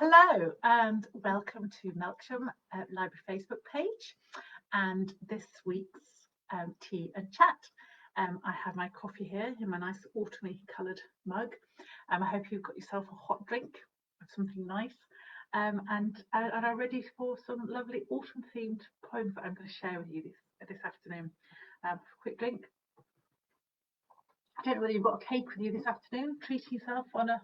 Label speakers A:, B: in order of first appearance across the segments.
A: Hello and welcome to Melksham Library Facebook page and this week's tea and chat. I have my coffee here in my nice autumny coloured mug. I hope you've got yourself a hot drink of something nice and are ready for some lovely autumn themed poems that I'm going to share with you this afternoon. Quick drink. I don't know whether you've got a cake with you this afternoon, treating yourself on a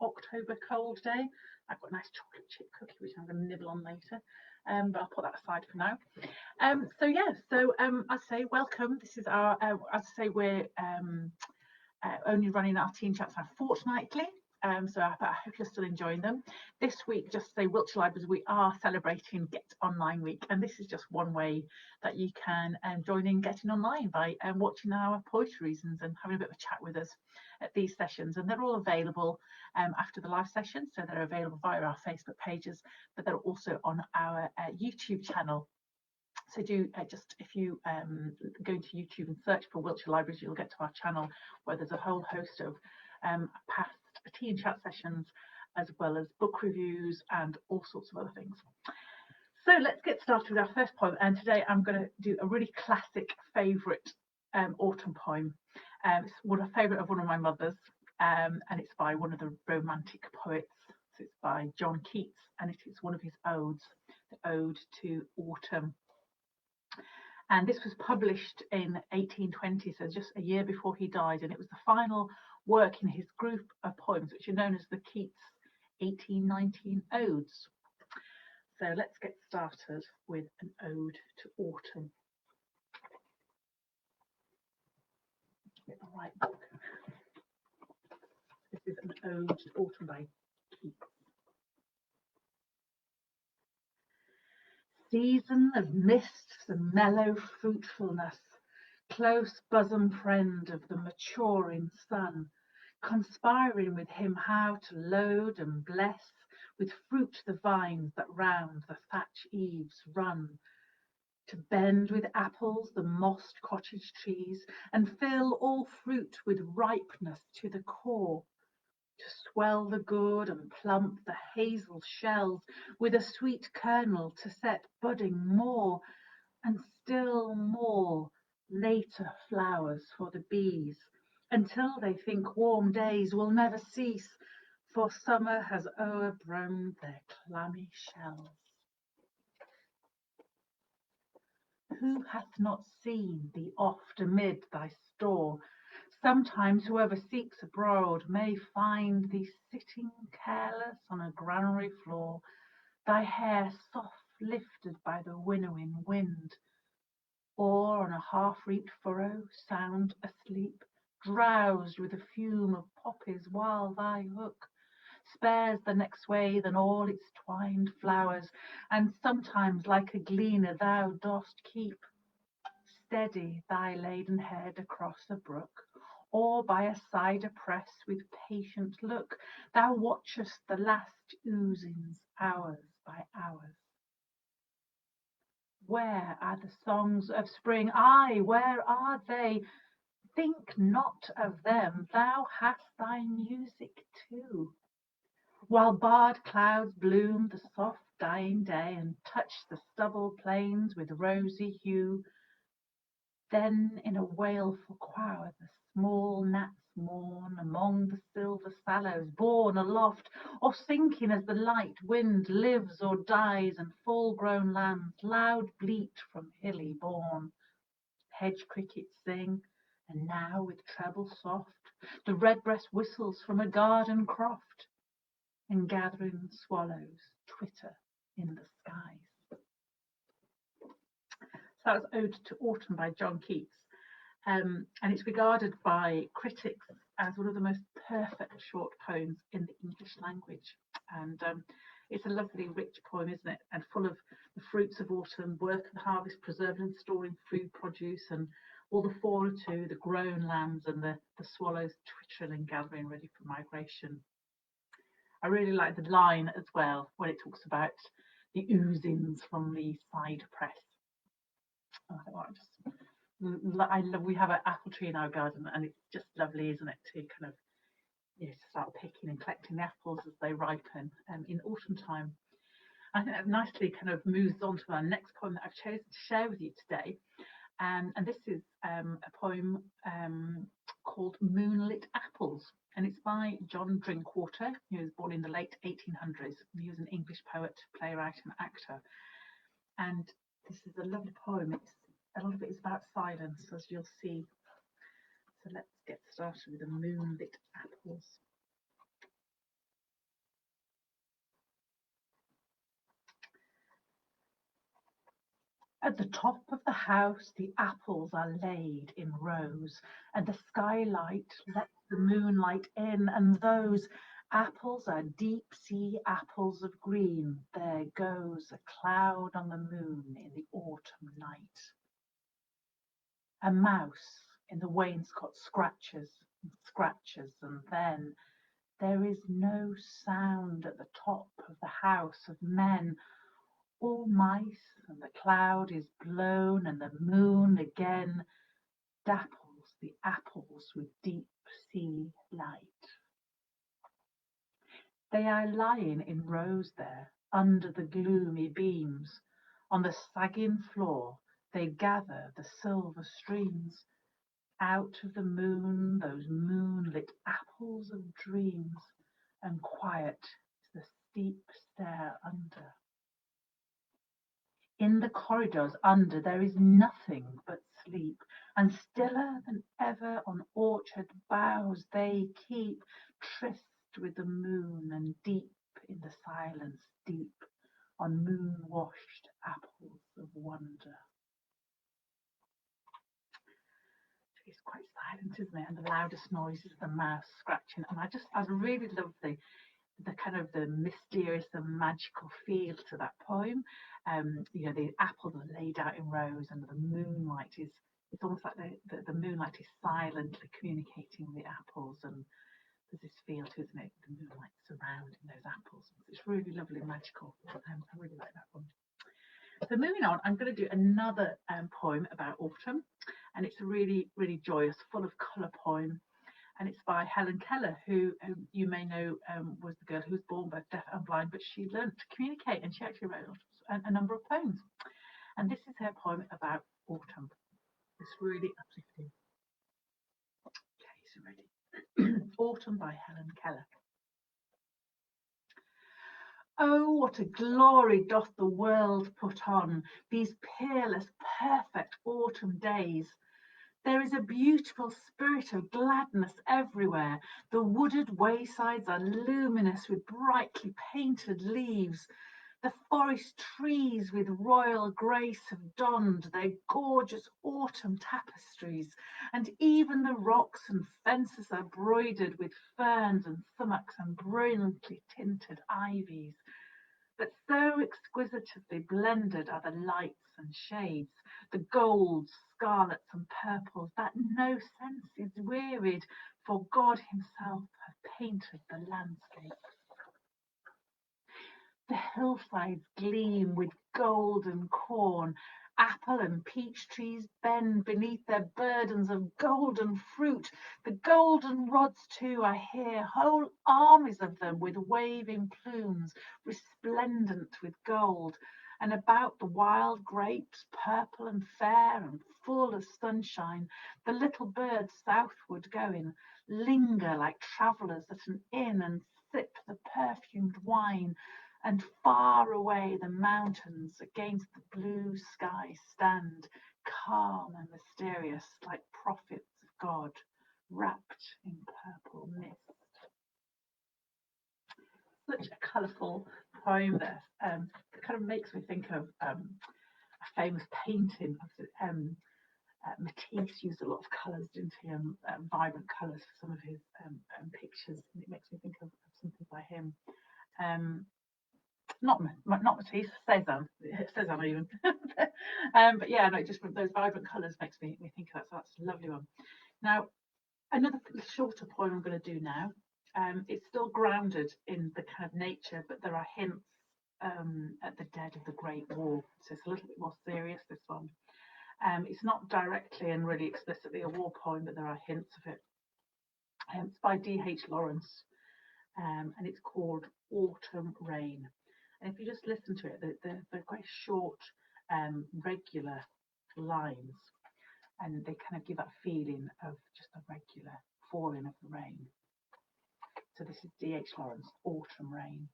A: October cold day. I've got a nice chocolate chip cookie which I'm going to nibble on later, but I'll put that aside for now. I say welcome. This is our, as I say, we're only running our teen chats now fortnightly. So I hope you're still enjoying them. This week, just to say, Wiltshire Libraries, we are celebrating Get Online Week, and this is just one way that you can join in getting online by watching our poetry reasons and having a bit of a chat with us at these sessions. And they're all available after the live session, so they're available via our Facebook pages, but they're also on our YouTube channel. So do just, if you go into YouTube and search for Wiltshire Libraries, you'll get to our channel where there's a whole host of past tea and chat sessions, as well as book reviews and all sorts of other things. So let's get started with our first poem, and today I'm going to do a really classic favourite autumn poem. It's a favourite of one of my mothers, and it's by one of the Romantic poets. So it's by John Keats, and it is one of his odes, the Ode to Autumn. And this was published in 1820, so just a year before he died, and it was the final work in his group of poems, which are known as the Keats 1819 Odes. So let's get started with an ode to autumn. Get the right book. This is an ode to autumn by Keats. Season of mists and mellow fruitfulness, close bosom friend of the maturing sun, conspiring with him how to load and bless with fruit the vines that round the thatch eaves run, to bend with apples the mossed cottage trees, and fill all fruit with ripeness to the core, to swell the good and plump the hazel shells with a sweet kernel, to set budding more and still more later flowers for the bees, until they think warm days will never cease, for summer has o'erbrowned their clammy shells. Who hath not seen thee oft amid thy store? Sometimes whoever seeks abroad may find thee sitting careless on a granary floor, thy hair soft lifted by the winnowing wind, or on a half-reaped furrow sound asleep, drowsed with a fume of poppies, while thy hook spares the next swathe and all its twined flowers, and sometimes like a gleaner thou dost keep steady thy laden head across a brook, or by a cider press with patient look thou watchest the last oozings hours by hours. Where are the songs of spring? Aye, where are they? Think not of them, thou hast thy music too. While barred clouds bloom the soft dying day, and touch the stubble plains with rosy hue, then in a wailful choir the small gnats mourn among the silver sallows, borne aloft or sinking as the light wind lives or dies, and full-grown lambs loud bleat from hilly bourne. Hedge crickets sing, and now with treble soft the redbreast whistles from a garden croft, and gathering swallows twitter in the skies. So that was Ode to Autumn by John Keats, and it's regarded by critics as one of the most perfect short poems in the English language. And it's a lovely, rich poem, isn't it? And full of the fruits of autumn, work and harvest, preserving and storing food produce, and all the fauna too, the grown lambs and the swallows twittering and gathering ready for migration. I really like the line as well when it talks about the oozings from the cider press. I love, we have an apple tree in our garden, and it's just lovely, isn't it, to kind of to start picking and collecting the apples as they ripen in autumn time. I think that nicely kind of moves on to our next poem that I've chosen to share with you today. And this is a poem called Moonlit Apples, and it's by John Drinkwater, who was born in the late 1800s. He was an English poet, playwright and actor. And this is a lovely poem. A lot of it is about silence, as you'll see. So let's get started with the Moonlit Apples. At the top of the house the apples are laid in rows, and the skylight lets the moonlight in, and those apples are deep sea apples of green. There goes a cloud on the moon in the autumn night. A mouse in the wainscot scratches and scratches, and then there is no sound at the top of the house of men. All mice, and the cloud is blown, and the moon again dapples the apples with deep sea light. They are lying in rows there, under the gloomy beams. On the sagging floor they gather the silver streams. Out of the moon, those moonlit apples of dreams, and quiet is the steep stair under. In the corridors under there is nothing but sleep, and stiller than ever on orchard boughs they keep tryst with the moon, and deep in the silence deep on moon-washed apples of wonder. It's quite silent, isn't it? And the loudest noise is the mouse scratching. And I really love the kind of the mysterious and magical feel to that poem. The apples are laid out in rows, and the moonlight is, it's almost like the moonlight is silently communicating with the apples, and there's this feel to, isn't it, the moonlight surrounding those apples. It's really lovely and magical. I really like that one. So moving on, I'm going to do another poem about autumn, and it's a really, really joyous, full of colour poem. And it's by Helen Keller, who you may know was the girl who was born both deaf and blind, but she learnt to communicate, and she actually wrote a number of poems. And this is her poem about autumn. It's really uplifting. Okay, so ready. Autumn by Helen Keller. Oh, what a glory doth the world put on, these peerless, perfect autumn days. There is a beautiful spirit of gladness everywhere. The wooded waysides are luminous with brightly painted leaves. The forest trees with royal grace have donned their gorgeous autumn tapestries, and even the rocks and fences are broidered with ferns and sumachs and brilliantly tinted ivies. But so exquisitely blended are the lights and shades, the golds, scarlets and purples, that no sense is wearied, for God himself hath painted the landscape. The hillsides gleam with golden corn, apple and peach trees bend beneath their burdens of golden fruit. The golden rods too are here, whole armies of them with waving plumes, resplendent with gold. And about the wild grapes, purple and fair and full of sunshine, the little birds southward going linger like travellers at an inn and sip the perfumed wine. And far away the mountains against the blue sky stand, calm and mysterious, like prophets of God, wrapped in purple mist. Such a colourful poem there. It kind of makes me think of a famous painting. Matisse used a lot of colours, didn't he? Vibrant colours for some of his pictures. And it makes me think of something by him. Not Matisse, Cézanne even. But yeah, no, just those vibrant colours makes me think of that. So that's a lovely one. Now, another shorter poem I'm going to do now. It's still grounded in the kind of nature, but there are hints at the dead of the Great War. So it's a little bit more serious, this one. It's not directly and really explicitly a war poem, but there are hints of it. It's by D.H. Lawrence, and it's called Autumn Rain. And if you just listen to it, they're quite short, regular lines, and they kind of give that feeling of just a regular falling of the rain. So this is D.H. Lawrence, Autumn Rain.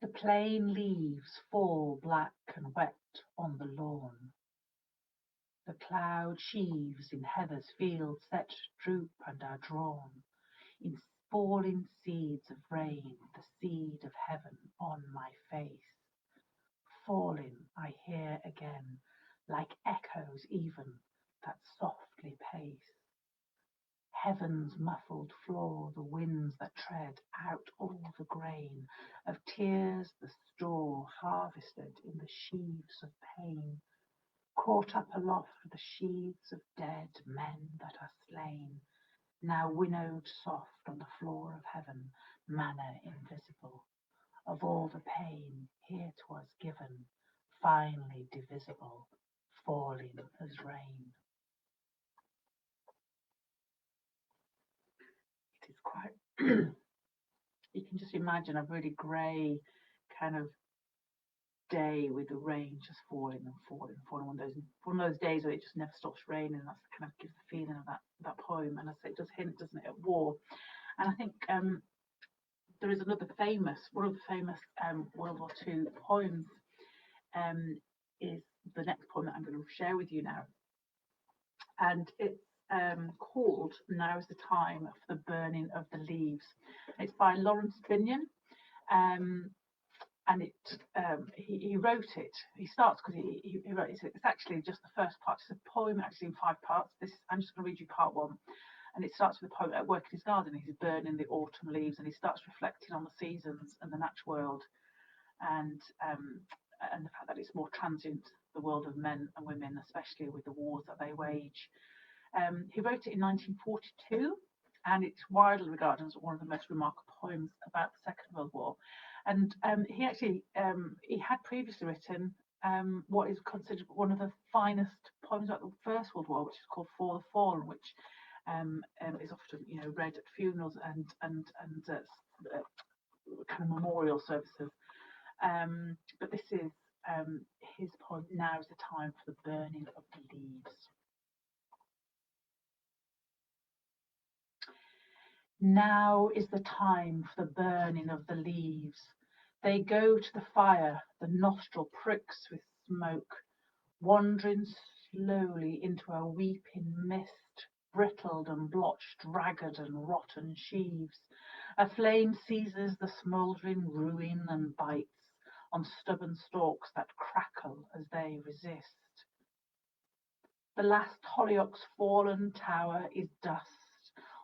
A: The plain leaves fall black and wet on the lawn. The cloud sheaves in heather's fields that droop and are drawn in falling seeds of rain, the seed of heaven on my face. Falling, I hear again, like echoes even that softly pace. Heaven's muffled floor, the winds that tread out all the grain of tears, the store harvested in the sheaves of pain, caught up aloft with the sheaves of dead men that are slain, now winnowed soft on the floor of heaven, manna invisible, of all the pain here 'twas given, finely divisible, falling as rain. It is quite you can just imagine a really grey kind of day with the rain just falling and falling and falling. One of those days where it just never stops raining, and that's kind of gives the feeling of that poem. And I say it does hint, doesn't it, at war. And I think there is one of the famous World War II poems is the next poem that I'm going to share with you now, and it's called "Now's the Time for the Burning of the Leaves." It's by Lawrence Binyon, and he wrote it. He starts because he wrote it. It's actually just the first part. It's a poem actually in 5 parts. I'm just going to read you part 1. And it starts with a poet at work in his garden. He's burning the autumn leaves, and he starts reflecting on the seasons and the natural world, and the fact that it's more transient, the world of men and women, especially with the wars that they wage. He wrote it in 1942, and it's widely regarded as one of the most remarkable poems about the Second World War. And he actually he had previously written what is considered one of the finest poems about the First World War, which is called "For the Fallen," which is often read at funerals and kind of memorial services. But this is his poem. Now is the time for the burning of the leaves. Now is the time for the burning of the leaves. They go to the fire, the nostril pricks with smoke, wandering slowly into a weeping mist, brittled and blotched, ragged and rotten sheaves. A flame seizes the smouldering ruin and bites on stubborn stalks that crackle as they resist. The last hollyhock's fallen tower is dust.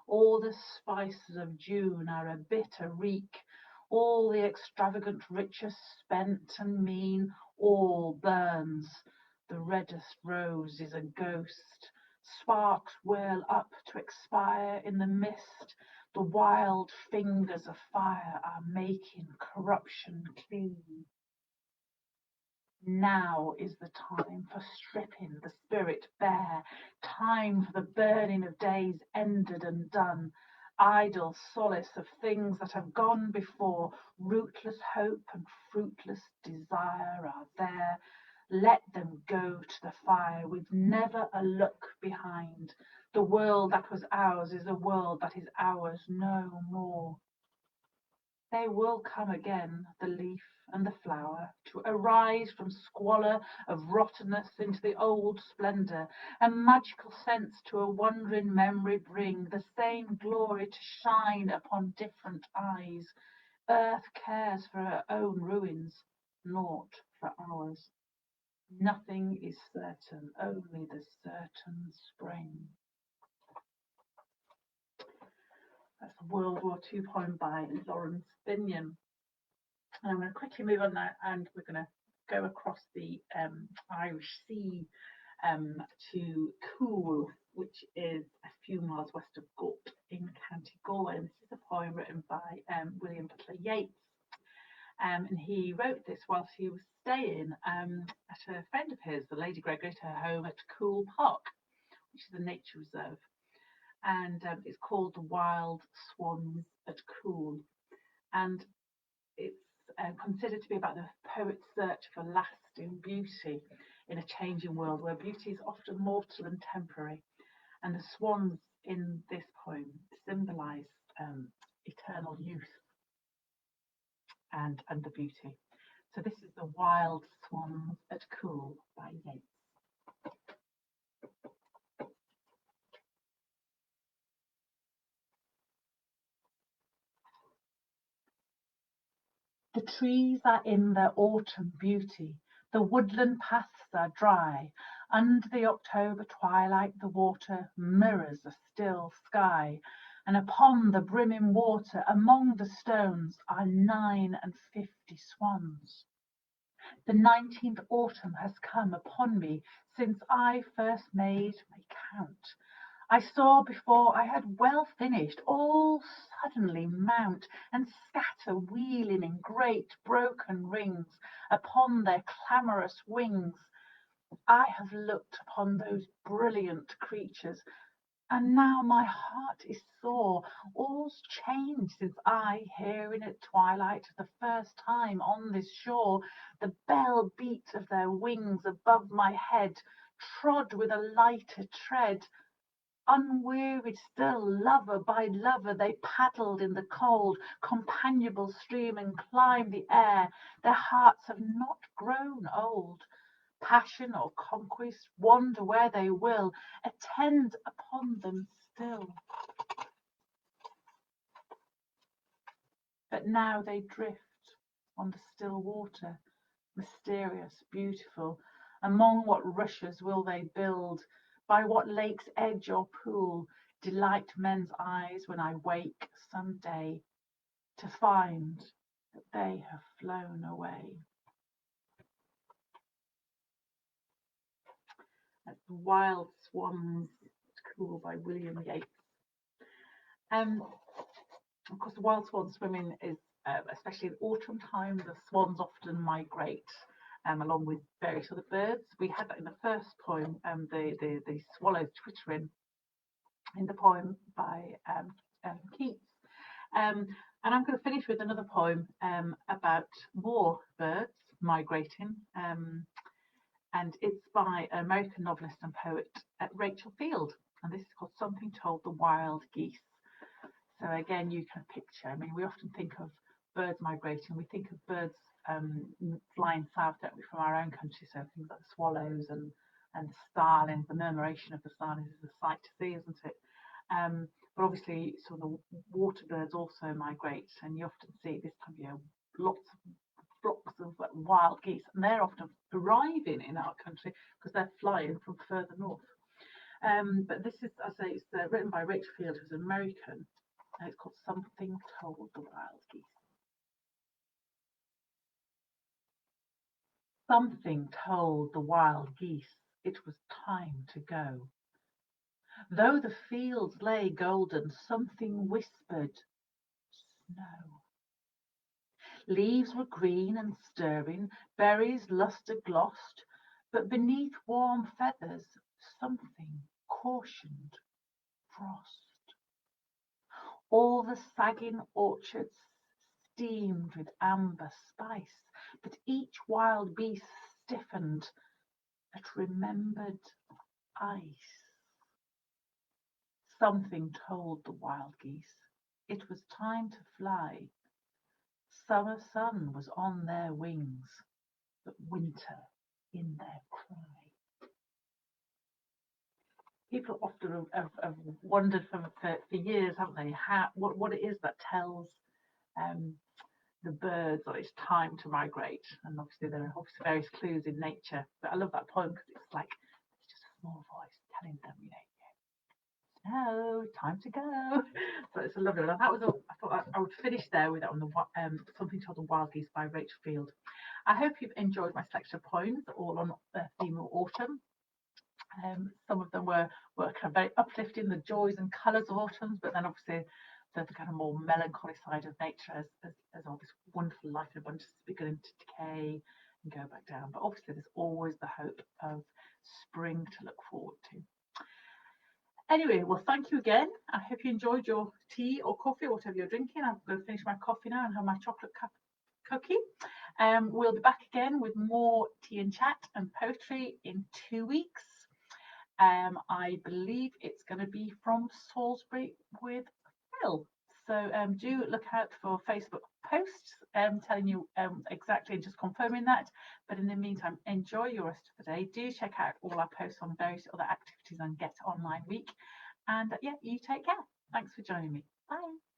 A: All the spices of June are a bitter reek. All the extravagant riches spent and mean, all burns. The reddest rose is a ghost. Sparks whirl up to expire in the mist. The wild fingers of fire are making corruption clean. Now is the time for stripping the spirit bare, time for the burning of days ended and done, idle solace of things that have gone before, rootless hope and fruitless desire are there. Let them go to the fire with never a look behind. The world that was ours is a world that is ours no more. They will come again, the leaf and the flower, to arise from squalor of rottenness into the old splendour, a magical sense to a wandering memory bring, the same glory to shine upon different eyes. Earth cares for her own ruins, naught for ours. Nothing is certain, only the certain spring. That's a World War II poem by Lawrence Binyon. And I'm going to quickly move on now, and we're going to go across the Irish Sea to Coole, which is a few miles west of Gort in County Galway. And this is a poem written by William Butler Yeats. And he wrote this whilst he was staying at a friend of his, the Lady Gregory, at her home at Coole Park, which is a nature reserve, and it's called the Wild Swans at Coole, and it's considered to be about the poet's search for lasting beauty in a changing world where beauty is often mortal and temporary. And the swans in this poem symbolise eternal youth and the beauty. So this is the Wild Swans at Coole by Yeats. The trees are in their autumn beauty, the woodland paths are dry. Under the October twilight the water mirrors a still sky, and upon the brimming water among the stones are 59 swans. The 19th autumn has come upon me since I first made my count. I saw before I had well finished all suddenly mount and scatter wheeling in great broken rings upon their clamorous wings. I have looked upon those brilliant creatures, and now my heart is sore. All's changed since I, hearing at twilight the first time on this shore, the bell beat of their wings above my head, trod with a lighter tread. Unwearied still, lover by lover, they paddled in the cold, companionable stream and climbed the air. Their hearts have not grown old. Passion or conquest, wander where they will, attend upon them still. But now they drift on the still water, mysterious, beautiful. Among what rushes will they build? By what lake's edge or pool delight men's eyes when I wake some day to find that they have flown away? That's Wild Swans at Coole by William Yeats. Of course, the wild swan swimming is, especially in autumn time, the swans often migrate along with various other birds. We had that in the first poem, the swallows twittering in the poem by Keats. And I'm going to finish with another poem about more birds migrating, and it's by American novelist and poet Rachel Field, and this is called Something Told the Wild Geese. So again, you can picture, I mean, we often think of birds migrating, we think of birds flying south, don't we, from our own country, so things like swallows and starlings. The murmuration of the starlings is a sight to see, isn't it? But obviously, sort of the water birds also migrate, and you often see this time of year lots of flocks of wild geese, and they're often arriving in our country because they're flying from further north. But this is, as I say, it's written by Rachel Field, who's an American, and it's called Something Told the Wild Geese. Something told the wild geese it was time to go. Though the fields lay golden, something whispered, snow. Leaves were green and stirring, berries lustre glossed, but beneath warm feathers something cautioned, frost. All the sagging orchards steamed with amber spice, but each wild beast stiffened at remembered ice. Something told the wild geese it was time to fly. Summer sun was on their wings, but winter in their cry. People often have wondered for years, haven't they, what it is that tells the birds that it's time to migrate. And obviously there are various clues in nature. But I love that poem because it's like it's just a small voice telling them, no, time to go. So it's a lovely one. And that was I thought I would finish there with that on the Something Told the Wild Geese by Rachel Field. I hope you've enjoyed my selection of poems, all on the theme of autumn. Some of them were kind of very uplifting, the joys and colours of autumn, but then obviously the kind of more melancholy side of nature as all this wonderful life and abundance is beginning to decay and go back down. But obviously there's always the hope of spring to look forward to. Anyway, well, thank you again. I hope you enjoyed your tea or coffee or whatever you're drinking. I'm going to finish my coffee now and have my chocolate cookie. We'll be back again with more tea and chat and poetry in 2 weeks. I believe it's going to be from Salisbury with Phil. So do look out for Facebook posts telling you exactly and just confirming that. But in the meantime, enjoy your rest of the day. Do check out all our posts on various other activities on Get Online Week. And yeah, you take care. Thanks for joining me. Bye.